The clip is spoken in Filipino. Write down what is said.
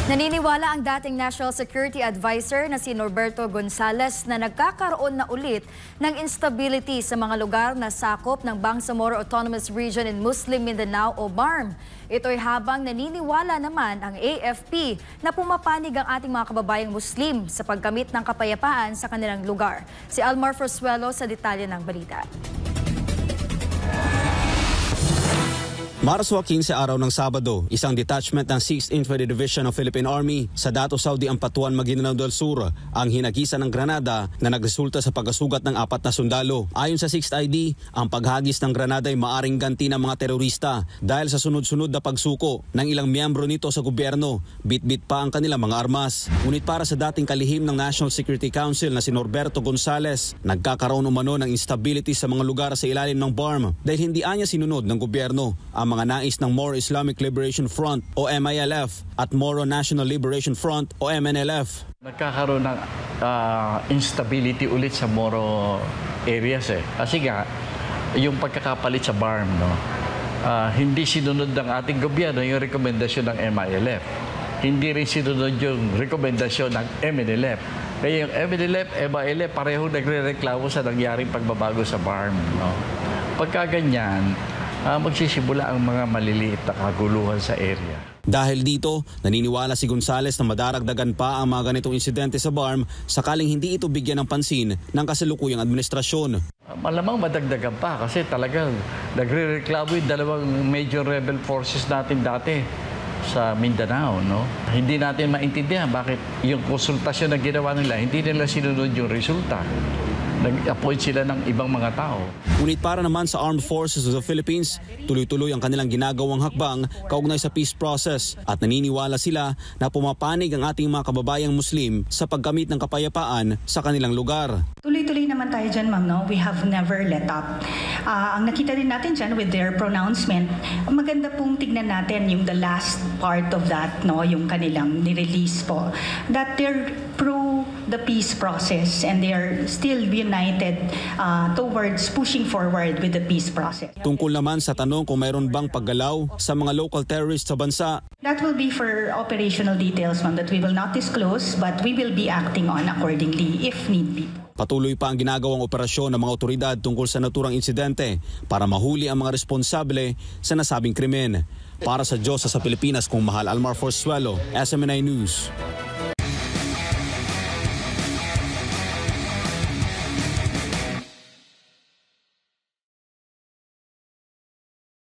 Naniniwala ang dating National Security Advisor na si Norberto Gonzales na nagkakaroon na ulit ng instability sa mga lugar na sakop ng Bangsamoro Autonomous Region in Muslim Mindanao o BARM. Ito'y habang naniniwala naman ang AFP na pumapanig ang ating mga kababayang Muslim sa pagkamit ng kapayapaan sa kanilang lugar. Si Almar Forzuelo sa detalye ng balita. Marso 15 araw ng Sabado, isang detachment ng 6th Infantry Division ng Philippine Army sa Dato Saudi Ampatuan, Maguindanao del Sur ang hinagisan ng granada na nagresulta sa pagkasugat ng 4 na sundalo. Ayon sa 6th ID, ang paghagis ng granada ay maaring ganti ng mga terorista dahil sa sunod-sunod na pagsuko ng ilang miyembro nito sa gobyerno, bit-bit pa ang kanilang mga armas. Ngunit para sa dating kalihim ng National Security Council na si Norberto Gonzales, nagkakaroon umano ng instability sa mga lugar sa ilalim ng BARM dahil hindi anya sinunod ng gobyerno ang mga nais ng Moro Islamic Liberation Front o MILF at Moro National Liberation Front o MNLF. Nagkakaroon ng instability ulit sa Moro areas Kasi nga, yung pagkakapalit sa BARM, hindi sinunod ng ating gobyerno yung rekomendasyon ng MILF. Hindi rin sinunod yung rekomendasyon ng MNLF. Kaya yung MNLF, MILF, pareho nagre-reklamo sa nangyaring pagbabago sa BARM. Pagka ganyan, magsisimula ang mga maliliit na kaguluhan sa area. Dahil dito, naniniwala si Gonzales na madaragdagan pa ang mga ganitong insidente sa BARM sakaling hindi ito bigyan ng pansin ng kasalukuyang administrasyon. Malamang madagdagan pa kasi talagang nagre-reklamo yung dalawang major rebel forces natin dati sa Mindanao. Hindi natin maintindihan bakit yung konsultasyon na ginawa nila, hindi nila sinunod yung resulta. Nag-appoint sila ng ibang mga tao. Ngunit para naman sa Armed Forces of the Philippines, tuloy-tuloy ang kanilang ginagawang hakbang kaugnay sa peace process at naniniwala sila na pumapanig ang ating mga kababayang Muslim sa pagkamit ng kapayapaan sa kanilang lugar. Tuloy-tuloy naman tayo dyan, ma'am. No? We have never let up. Ang nakita din natin dyan with their pronouncement, maganda pong tignan natin yung the last part of that, yung kanilang nirelease po. That they're pro the peace process and they are still united towards pushing forward with the peace process. Tungkol naman sa tanong kung mayroon bang paggalaw sa mga local terrorists sa bansa. That will be for operational details, ma'am, that we will not disclose but we will be acting on accordingly if need be. Patuloy pa ang ginagawang operasyon ng mga otoridad tungkol sa naturang insidente para mahuli ang mga responsable sa nasabing krimen. Para sa Diyos sa Pilipinas, kung mahal, Almar Forzuelo, SMNI News.